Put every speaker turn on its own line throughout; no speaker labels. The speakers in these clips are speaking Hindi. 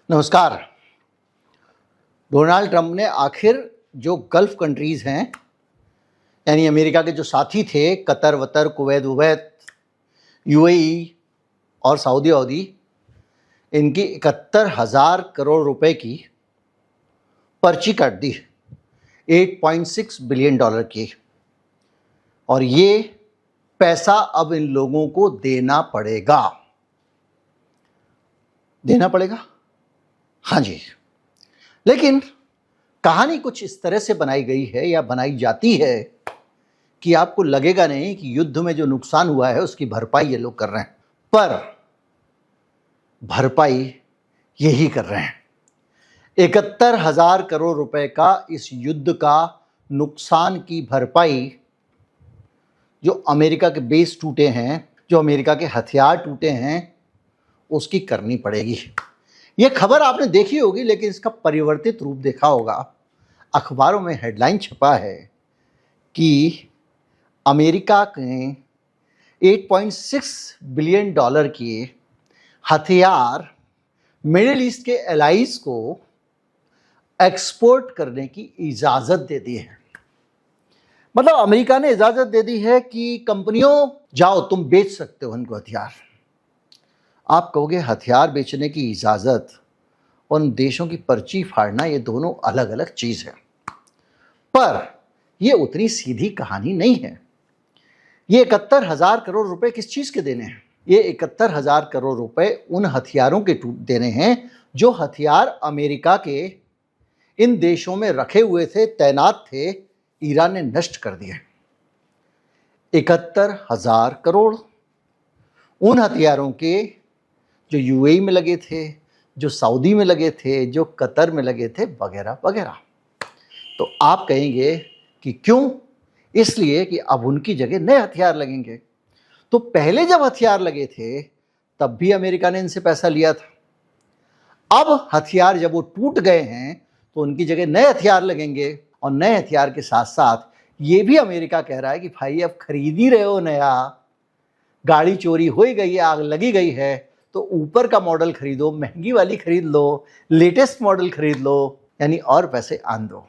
नमस्कार। डोनाल्ड ट्रंप ने आखिर जो गल्फ कंट्रीज़ हैं, यानी अमेरिका के जो साथी थे, कतर वतर, कुवैत वुवैत, यूएई और सऊदी अरब, इनकी 71,000 करोड़ रुपए की पर्ची काट दी, 8.6 बिलियन डॉलर की। और ये पैसा अब इन लोगों को देना पड़ेगा। हाँ जी। लेकिन कहानी कुछ इस तरह से बनाई गई है या बनाई जाती है कि आपको लगेगा नहीं कि युद्ध में जो नुकसान हुआ है उसकी भरपाई ये लोग कर रहे हैं, पर भरपाई यही कर रहे हैं। 71,000 करोड़ रुपए का इस युद्ध का नुकसान की भरपाई जो अमेरिका के बेस टूटे हैं, जो अमेरिका के हथियार टूटे हैं, उसकी करनी पड़ेगी। ये खबर आपने देखी होगी, लेकिन इसका परिवर्तित रूप देखा होगा। अखबारों में हेडलाइन छपा है कि अमेरिका ने 8.6 बिलियन डॉलर के हथियार मिडिल ईस्ट के एलाइज को एक्सपोर्ट करने की इजाज़त दे दी है। मतलब अमेरिका ने इजाज़त दे दी है कि कंपनियों, जाओ तुम बेच सकते हो उनको हथियार। आप कहोगे हथियार बेचने की इजाज़त और उन देशों की पर्ची फाड़ना, ये दोनों अलग अलग चीज़ है। पर ये उतनी सीधी कहानी नहीं है। ये 71,000 करोड़ रुपए किस चीज़ के देने हैं? ये 71,000 करोड़ रुपए उन हथियारों के देने हैं जो हथियार अमेरिका के इन देशों में रखे हुए थे, तैनात थे, ईरान ने नष्ट कर दिए। 71,000 करोड़ उन हथियारों के जो यूएई में लगे थे, जो सऊदी में लगे थे, जो कतर में लगे थे, वगैरह वगैरह। तो आप कहेंगे कि क्यों? इसलिए कि अब उनकी जगह नए हथियार लगेंगे। तो पहले जब हथियार लगे थे तब भी अमेरिका ने इनसे पैसा लिया था। अब हथियार जब वो टूट गए हैं तो उनकी जगह नए हथियार लगेंगे, और नए हथियार के साथ साथ ये भी अमेरिका कह रहा है कि भाई अब खरीद ही रहे हो नया, गाड़ी चोरी हो ही गई है, आग लगी गई है, तो ऊपर का मॉडल खरीदो, महंगी वाली खरीद लो, लेटेस्ट मॉडल खरीद लो, यानी और पैसे आन दो।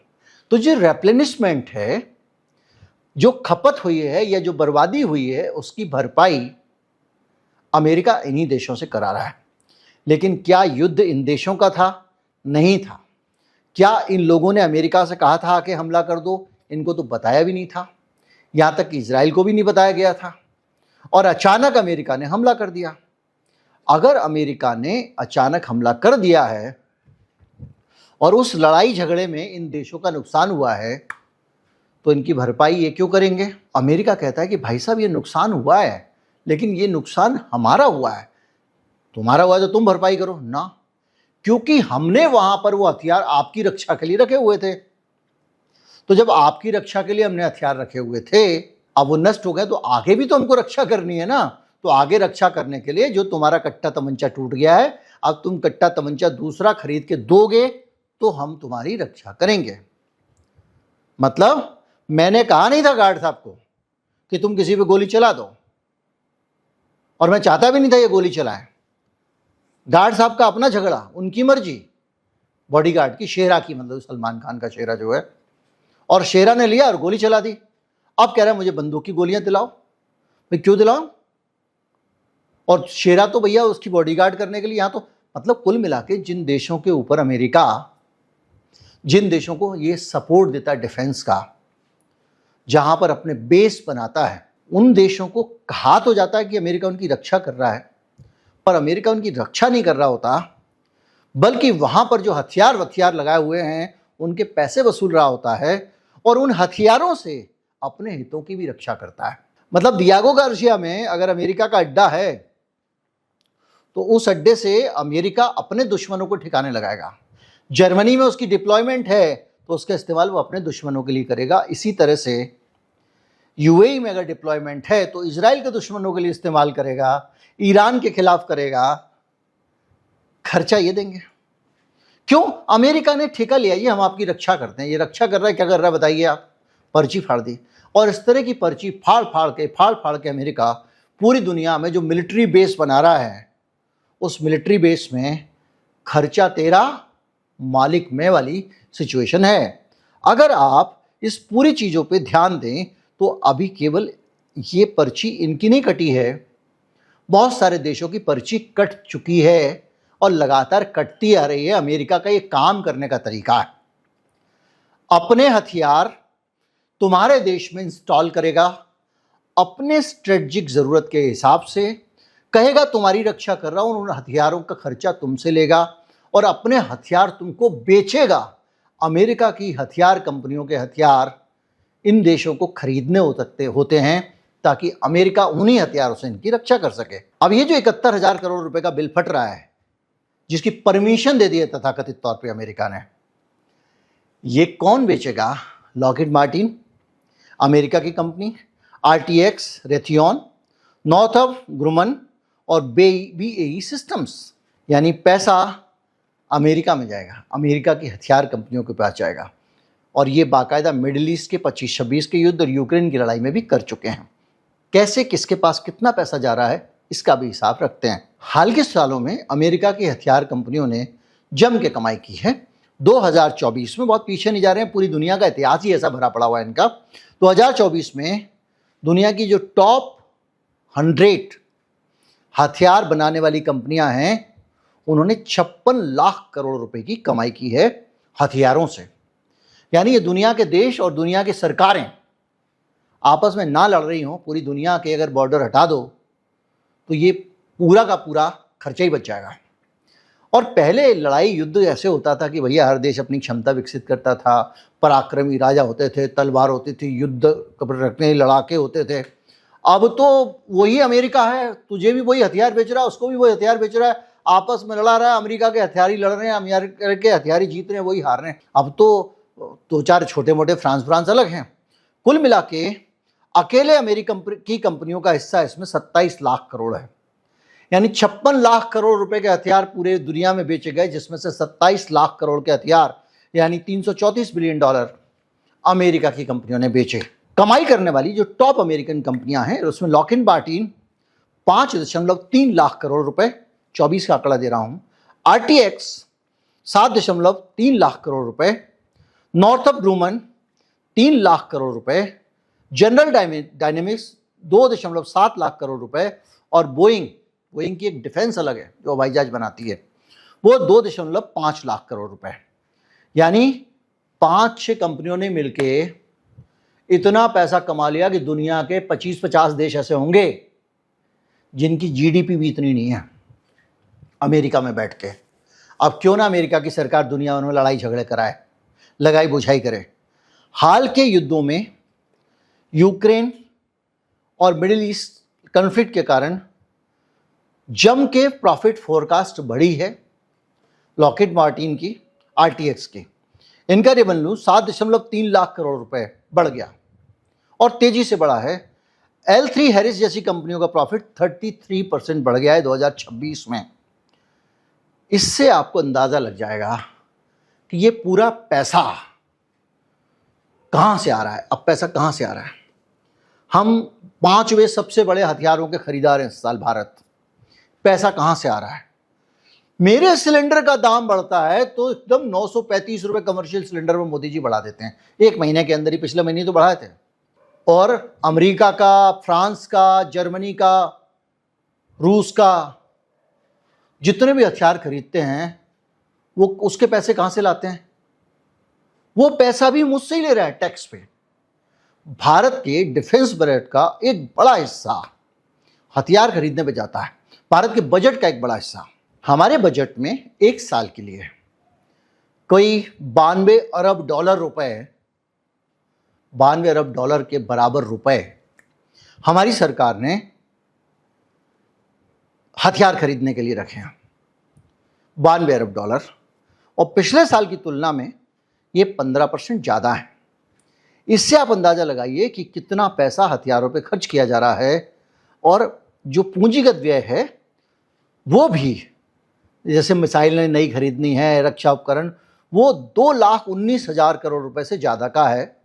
तो जो रेप्लेनिशमेंट है, जो खपत हुई है या जो बर्बादी हुई है, उसकी भरपाई अमेरिका इन्हीं देशों से करा रहा है। लेकिन क्या युद्ध इन देशों का था? नहीं था। क्या इन लोगों ने अमेरिका से कहा था कि हमला कर दो? इनको तो बताया भी नहीं था, यहां तक कि इजराइल को भी नहीं बताया गया था, और अचानक अमेरिका ने हमला कर दिया। अगर अमेरिका ने अचानक हमला कर दिया है और उस लड़ाई झगड़े में इन देशों का नुकसान हुआ है, तो इनकी भरपाई ये क्यों करेंगे? अमेरिका कहता है कि भाई साहब ये नुकसान हुआ है, लेकिन ये नुकसान हमारा हुआ है, तुम्हारा हुआ है तो तुम भरपाई करो ना, क्योंकि हमने वहां पर वो हथियार आपकी रक्षा के लिए रखे हुए थे। तो जब आपकी रक्षा के लिए हमने हथियार रखे हुए थे, अब वो नष्ट हो गए, तो आगे भी तो हमको रक्षा करनी है ना। तो आगे रक्षा करने के लिए जो तुम्हारा कट्टा तमंचा टूट गया है, अब तुम कट्टा तमंचा दूसरा खरीद के दोगे तो हम तुम्हारी रक्षा करेंगे। मतलब मैंने कहा नहीं था गार्ड साहब को कि तुम किसी पे गोली चला दो, और मैं चाहता भी नहीं था ये गोली चलाए। गार्ड साहब का अपना झगड़ा, उनकी मर्जी, बॉडीगार्ड की, शेरा की, मतलब सलमान खान का शेरा जो है, और शेरा ने लिया और गोली चला दी। अब कह रहा है मुझे बंदूक की गोलियां दिलाओ। भाई क्यों दिलाओ? और शेरा तो भैया उसकी बॉडीगार्ड करने के लिए यहां तो, मतलब कुल मिला के जिन देशों के ऊपर अमेरिका, जिन देशों को ये सपोर्ट देता है डिफेंस का, जहां पर अपने बेस बनाता है, उन देशों को कहा तो जाता है कि अमेरिका उनकी रक्षा कर रहा है, पर अमेरिका उनकी रक्षा नहीं कर रहा होता, बल्कि वहां पर जो हथियार लगाए हुए हैं उनके पैसे वसूल रहा होता है, और उन हथियारों से अपने हितों की भी रक्षा करता है। मतलब दियागो गार्सिया में अगर अमेरिका का अड्डा है तो उस अड्डे से अमेरिका अपने दुश्मनों को ठिकाने लगाएगा। जर्मनी में उसकी डिप्लॉयमेंट है तो उसका इस्तेमाल वो अपने दुश्मनों के लिए करेगा। इसी तरह से यूएई में अगर डिप्लॉयमेंट है तो इजराइल के दुश्मनों के लिए इस्तेमाल करेगा, ईरान के खिलाफ करेगा। खर्चा ये देंगे। क्यों? अमेरिका ने ठेका लिया, ये हम आपकी रक्षा करते हैं। ये रक्षा कर रहा है, क्या कर रहा है बताइए आप? पर्ची फाड़ दी। और इस तरह की पर्ची फाड़ फाड़ के अमेरिका पूरी दुनिया में जो मिलिट्री बेस बना रहा है, उस मिलिट्री बेस में खर्चा तेरा, मालिक मैं वाली सिचुएशन है। अगर आप इस पूरी चीज़ों पे ध्यान दें तो अभी केवल ये पर्ची इनकी नहीं कटी है, बहुत सारे देशों की पर्ची कट चुकी है और लगातार कटती आ रही है। अमेरिका का ये काम करने का तरीका है, अपने हथियार तुम्हारे देश में इंस्टॉल करेगा, अपने स्ट्रेटजिक ज़रूरत के हिसाब से कहेगा तुम्हारी रक्षा कर रहा हूं, उन हथियारों का खर्चा तुमसे लेगा और अपने हथियार तुमको बेचेगा। अमेरिका की हथियार कंपनियों के हथियार इन देशों को खरीदने होते हैं ताकि अमेरिका उन्हीं हथियारों से इनकी रक्षा कर सके। अब ये जो 71,000 करोड़ रुपए का बिल फट रहा है, जिसकी परमिशन दे दी है तथाकथित तौर पे अमेरिका ने, ये कौन बेचेगा? लॉकहीड मार्टिन अमेरिका की company, RTX, Raytheon, Northrop Grumman और बीएई सिस्टम्स। यानी पैसा अमेरिका में जाएगा, अमेरिका की हथियार कंपनियों के पास जाएगा। और ये बाकायदा मिडिल ईस्ट के 25-26 के युद्ध और यूक्रेन की लड़ाई में भी कर चुके हैं। कैसे, किसके पास कितना पैसा जा रहा है, इसका भी हिसाब रखते हैं। हाल के सालों में अमेरिका की हथियार कंपनियों ने जम के कमाई की है। 2024 में, बहुत पीछे नहीं जा रहे हैं, पूरी दुनिया का इतिहास ही ऐसा भरा पड़ा हुआ है इनका। 2024 में दुनिया की जो टॉप 100 हथियार बनाने वाली कंपनियां हैं, उन्होंने 56 लाख करोड़ रुपए की कमाई की है हथियारों से। यानी ये दुनिया के देश और दुनिया की सरकारें आपस में ना लड़ रही हों, पूरी दुनिया के अगर बॉर्डर हटा दो तो ये पूरा का पूरा खर्चा ही बच जाएगा। और पहले लड़ाई युद्ध ऐसे होता था कि भैया हर देश अपनी क्षमता विकसित करता था, पराक्रमी राजा होते थे, तलवार होती थी, युद्ध रखने लड़ाके होते थे। अब तो वही अमेरिका है, तुझे भी वही हथियार बेच रहा है, उसको भी वही हथियार बेच रहा है, आपस में लड़ा रहा है। अमेरिका के हथियारी लड़ रहे हैं, अमेरिका के हथियारी जीत रहे हैं, वही हार रहे हैं। अब तो दो चार छोटे मोटे फ्रांस अलग हैं। कुल मिला के अकेले अमेरिकन की कंपनियों का हिस्सा इसमें 27 लाख करोड़ है। यानी 56 लाख करोड़ रुपए के हथियार पूरे दुनिया में बेचे गए, जिसमें से 27 लाख करोड़ के हथियार यानी $334 बिलियन अमेरिका की कंपनियों ने बेचे। कमाई करने वाली जो टॉप अमेरिकन कंपनियां हैं, उसमें लॉकहीड मार्टिन 5.3 लाख करोड़ रुपए, 24 का आंकड़ा दे रहा हूं, आरटीएक्स 7.3 लाख करोड़ रुपए, नॉर्थरॉप ग्रुमन 3 लाख करोड़ रुपए, जनरल डायनेमिक्स 2.7 लाख करोड़ रुपए और बोइंग की एक डिफेंस अलग है जो हवाई जहाज बनाती है, वो 2.5 लाख करोड़ रुपए। यानी 5-6 कंपनियों ने मिलके इतना पैसा कमा लिया कि दुनिया के 25-50 देश ऐसे होंगे जिनकी जीडीपी भी इतनी नहीं है अमेरिका में बैठ के। अब क्यों ना अमेरिका की सरकार दुनिया में लड़ाई झगड़े कराए, लगाई बुझाई करे। हाल के युद्धों में यूक्रेन और मिडिल ईस्ट कॉन्फ्लिक्ट के कारण जम के प्रॉफिट फोरकास्ट बढ़ी है लॉकहीड मार्टिन की, आरटीएक्स की। इनका रेवेन्यू 7.3 लाख करोड़ रुपए बढ़ गया और तेजी से बढ़ा है। L3 हैरिस जैसी कंपनियों का प्रॉफिट 33% बढ़ गया है 2026 में। इससे आपको अंदाजा लग जाएगा कि ये पूरा पैसा कहां से आ रहा है। अब पैसा कहां से आ रहा है? हम 5वें सबसे बड़े हथियारों के खरीदार हैं इस साल भारत। पैसा कहां से आ रहा है? मेरे सिलेंडर का दाम बढ़ता है तो एकदम 935 रुपए कमर्शियल सिलेंडर में मोदी जी बढ़ा देते हैं, एक महीने के अंदर ही। पिछले महीने तो बढ़ाए थे। और अमेरिका का, फ्रांस का, जर्मनी का, रूस का जितने भी हथियार खरीदते हैं, वो उसके पैसे कहां से लाते हैं? वो पैसा भी मुझसे ही ले रहा है टैक्स पे। भारत के डिफेंस बजट का एक बड़ा हिस्सा हथियार खरीदने पे जाता है, भारत के बजट का एक बड़ा हिस्सा। हमारे बजट में एक साल के लिए कोई 92 अरब डॉलर रुपए, 92 अरब डॉलर के बराबर रुपए हमारी सरकार ने हथियार खरीदने के लिए रखे हैं, 92 अरब डॉलर। और पिछले साल की तुलना में ये 15% ज़्यादा है। इससे आप अंदाज़ा लगाइए कि कितना पैसा हथियारों पे खर्च किया जा रहा है। और जो पूंजीगत व्यय है वो भी, जैसे मिसाइलें नई खरीदनी है, रक्षा उपकरण, वो 2,19,000 करोड़ रुपए से ज़्यादा का है।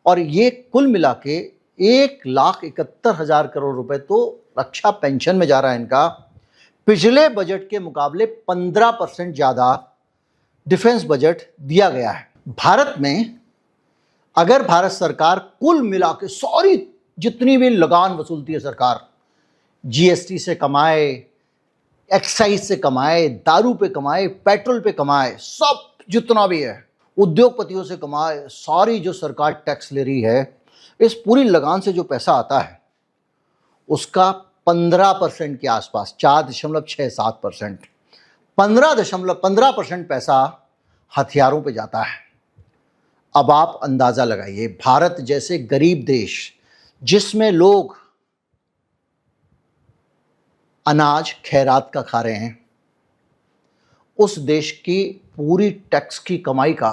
और ये कुल मिला के 1,71,000 करोड़ रुपए तो रक्षा पेंशन में जा रहा है इनका। पिछले बजट के मुकाबले 15% ज़्यादा डिफेंस बजट दिया गया है। भारत में अगर भारत सरकार कुल मिला के सारी जितनी भी लगान वसूलती है सरकार, जीएसटी से कमाए, एक्साइज से कमाए, दारू पे कमाए, पेट्रोल पे कमाए, सब जितना भी है, उद्योगपतियों से कमाए, सारी जो सरकार टैक्स ले रही है, इस पूरी लगान से जो पैसा आता है उसका 15% के आसपास, 4.67%, 15% पैसा हथियारों पे जाता है। अब आप अंदाजा लगाइए, भारत जैसे गरीब देश जिसमें लोग अनाज खैरात का खा रहे हैं, उस देश की पूरी टैक्स की कमाई का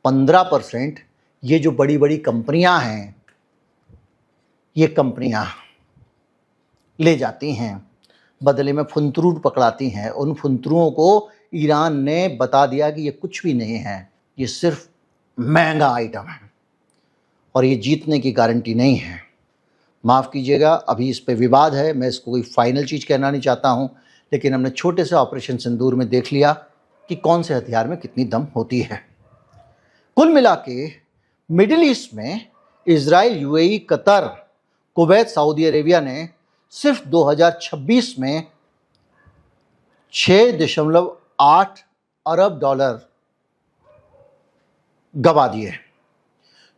15% ये जो बड़ी बड़ी कंपनियां हैं, ये कंपनियां ले जाती हैं, बदले में फुंतरू पकड़ाती हैं। उन फुंतरुओं को ईरान ने बता दिया कि ये कुछ भी नहीं है, ये सिर्फ महंगा आइटम है और ये जीतने की गारंटी नहीं है। माफ़ कीजिएगा, अभी इस पे विवाद है, मैं इसको कोई फाइनल चीज़ कहना नहीं चाहता हूँ, लेकिन हमने छोटे से ऑपरेशन सिंदूर में देख लिया कि कौन से हथियार में कितनी दम होती है। कुल मिला के मिडिल ईस्ट में Israel, UAE, Qatar, Kuwait, Saudi Arabia ने सिर्फ 2026 में 6.8 अरब डॉलर गवा दिए।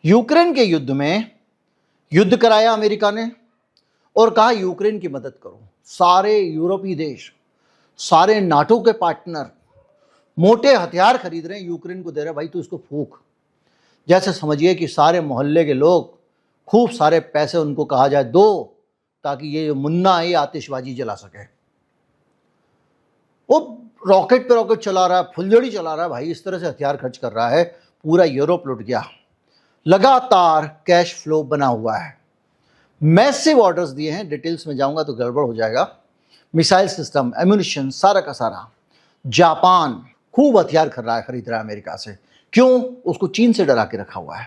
यूक्रेन के युद्ध में युद्ध कराया अमेरिका ने और कहा यूक्रेन की मदद करो। सारे यूरोपीय देश, सारे नाटो के पार्टनर मोटे हथियार खरीद रहे हैं, यूक्रेन को दे रहे हैं, भाई तू इसको फूंक। जैसे समझिए कि सारे मोहल्ले के लोग खूब सारे पैसे उनको कहा जाए दो, ताकि ये जो मुन्ना है आतिशबाजी जला सके। वो रॉकेट पे रॉकेट चला रहा है, फुलझड़ी चला रहा है, भाई इस तरह से हथियार खर्च कर रहा है, पूरा यूरोप लुट गया। लगातार कैश फ्लो बना हुआ है, मैसिव ऑर्डर्स दिए हैं, डिटेल्स में जाऊंगा तो गड़बड़ हो जाएगा। मिसाइल सिस्टम, एम्यूनिशन, सारा का सारा। जापान खूब हथियार खरीद रहा है अमेरिका से। क्यों? उसको चीन से डरा के रखा हुआ है।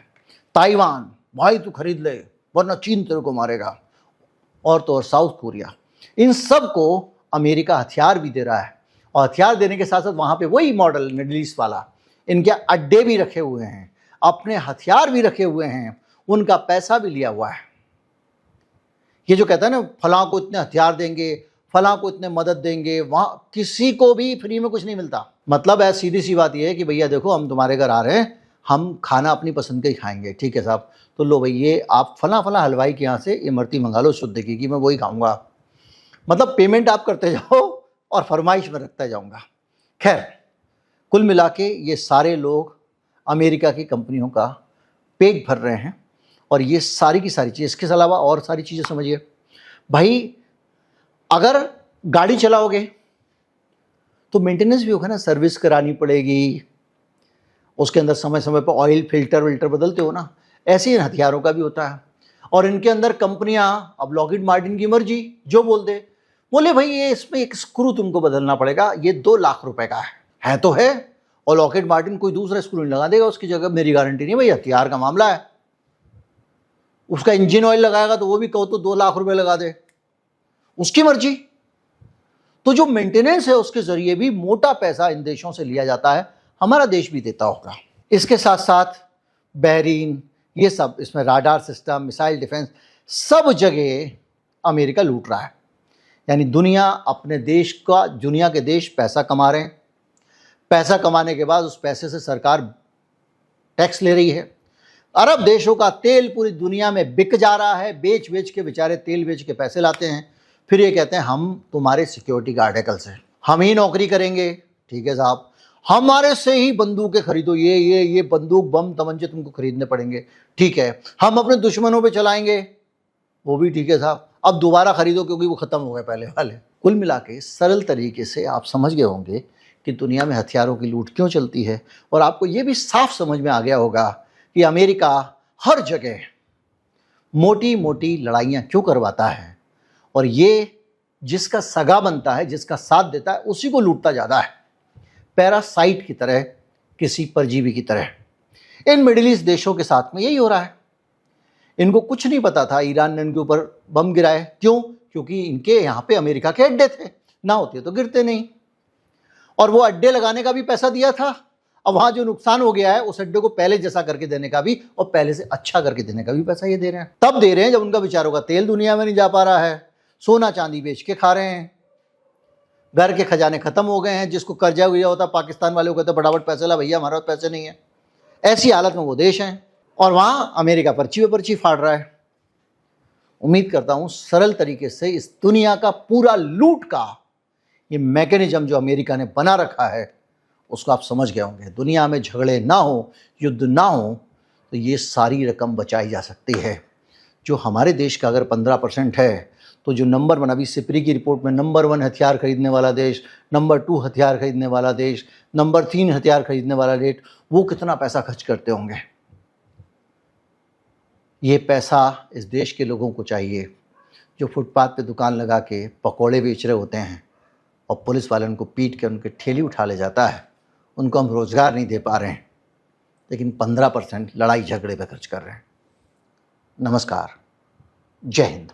ताइवान, भाई तू खरीद ले वरना चीन तेरे को मारेगा। और तो और साउथ कोरिया, इन सब को अमेरिका हथियार भी दे रहा है, और हथियार देने के साथ साथ वहाँ पे वही मॉडल मिडिल ईस्ट वाला, इनके अड्डे भी रखे हुए हैं, अपने हथियार भी रखे हुए हैं, उनका पैसा भी लिया हुआ है। ये जो कहता है ना फलां को इतने हथियार देंगे, फलां को इतने मदद देंगे, वहाँ किसी को भी फ्री में कुछ नहीं मिलता। मतलब है सीधी सी बात ये है कि भैया देखो हम तुम्हारे घर आ रहे हैं, हम खाना अपनी पसंद का ही खाएंगे, ठीक है साहब, तो लो भाई ये आप फला फला हलवाई के यहाँ से इमरती मंगा लो शुद्ध की मैं वही खाऊंगा। मतलब पेमेंट आप करते जाओ और फरमाइश में रखता जाऊंगा। खैर कुल मिला के ये सारे लोग अमेरिका की कंपनियों का पेट भर रहे हैं, और ये सारी की सारी चीज़, इसके अलावा और सारी चीज़ें समझिए भाई। अगर गाड़ी चलाओगे तो मेंटेनेंस भी होगा ना, सर्विस करानी पड़ेगी, उसके अंदर समय समय पर ऑयल फिल्टर विल्टर बदलते हो ना, ऐसे ही हथियारों का भी होता है। और इनके अंदर कंपनियां, अब लॉकहीड मार्टिन की मर्जी, जो बोल दे, बोले भाई ये इसमें एक स्क्रू तुमको बदलना पड़ेगा, ये 2 लाख रुपए का है तो है, और लॉकहीड मार्टिन कोई दूसरा स्क्रू नहीं लगा देगा उसकी जगह, मेरी गारंटी नहीं भाई, हथियार का मामला है। उसका इंजन ऑयल लगाएगा तो वो भी कहो तो 2 लाख रुपए लगा दे, उसकी मर्जी। तो जो मेंटेनेंस है उसके जरिए भी मोटा पैसा इन देशों से लिया जाता है, हमारा देश भी देता होगा। इसके साथ साथ बहरीन, ये सब, इसमें राडार सिस्टम, मिसाइल डिफेंस, सब जगह अमेरिका लूट रहा है। यानी दुनिया अपने देश का, दुनिया के देश पैसा कमा रहे हैं, पैसा कमाने के बाद उस पैसे से सरकार टैक्स ले रही है। अरब देशों का तेल पूरी दुनिया में बिक जा रहा है, बेच बेच के बेचारे तेल बेच के पैसे लाते हैं, फिर ये कहते हैं हम तुम्हारे सिक्योरिटी गार्ड है, कल से हम ही नौकरी करेंगे, ठीक है साहब, हमारे से ही बंदूकें खरीदो, ये बंदूक बम तमंचे तुमको खरीदने पड़ेंगे, ठीक है, हम अपने दुश्मनों पे चलाएंगे, वो भी ठीक है साहब, अब दोबारा खरीदो क्योंकि वो ख़त्म हो गए पहले वाले। कुल मिला के सरल तरीके से आप समझ गए होंगे कि दुनिया में हथियारों की लूट क्यों चलती है, और आपको ये भी साफ समझ में आ गया होगा कि अमेरिका हर जगह मोटी मोटी लड़ाइयाँ क्यों करवाता है, और ये जिसका सगा बनता है, जिसका साथ देता है, उसी को लूटता ज़्यादा है, पैरासाइट की तरह, किसी परजीवी की तरह। इन मिडिल ईस्ट देशों के साथ में यही हो रहा है। इनको कुछ नहीं पता था ईरान ने इनके ऊपर बम गिराए, क्यों? क्योंकि इनके यहाँ पे अमेरिका के अड्डे थे, ना होती तो गिरते नहीं। और वो अड्डे लगाने का भी पैसा दिया था, अब वहां जो नुकसान हो गया है उस अड्डे को पहले जैसा करके देने का भी और पहले से अच्छा करके देने का भी पैसा ये दे रहे हैं। तब दे रहे हैं जब उनका बेचारों का तेल दुनिया में नहीं जा पा रहा है, सोना चांदी बेच के खा रहे हैं, घर के खजाने खत्म हो गए हैं। जिसको कर्जा हुआ होता पाकिस्तान वाले को कहते फटाफट पैसे ला भैया, हमारे पास पैसे नहीं है। ऐसी हालत में वो देश हैं और वहां अमेरिका पर्ची पे पर्ची फाड़ रहा है। उम्मीद करता हूं सरल तरीके से इस दुनिया का पूरा लूट का ये मैकेनिज्म जो अमेरिका ने बना रखा है उसको आप समझ गए होंगे। दुनिया में झगड़े ना हो, युद्ध ना हो, तो ये सारी रकम बचाई जा सकती है। जो हमारे देश का अगर 15% है तो जो नंबर 1 अभी सिपरी की रिपोर्ट में नंबर 1 हथियार खरीदने वाला देश, नंबर 2 हथियार खरीदने वाला देश, नंबर 3 हथियार खरीदने वाला देश, वो कितना पैसा खर्च करते होंगे। ये पैसा इस देश के लोगों को चाहिए जो फुटपाथ पे दुकान लगा के पकौड़े बेच रहे होते हैं और पुलिस वाले उनको पीट के उनके ठेली उठा ले जाता है। उनको हम रोज़गार नहीं दे पा रहे हैं, लेकिन 15% लड़ाई झगड़े पे खर्च कर रहे हैं। नमस्कार, जय हिंद।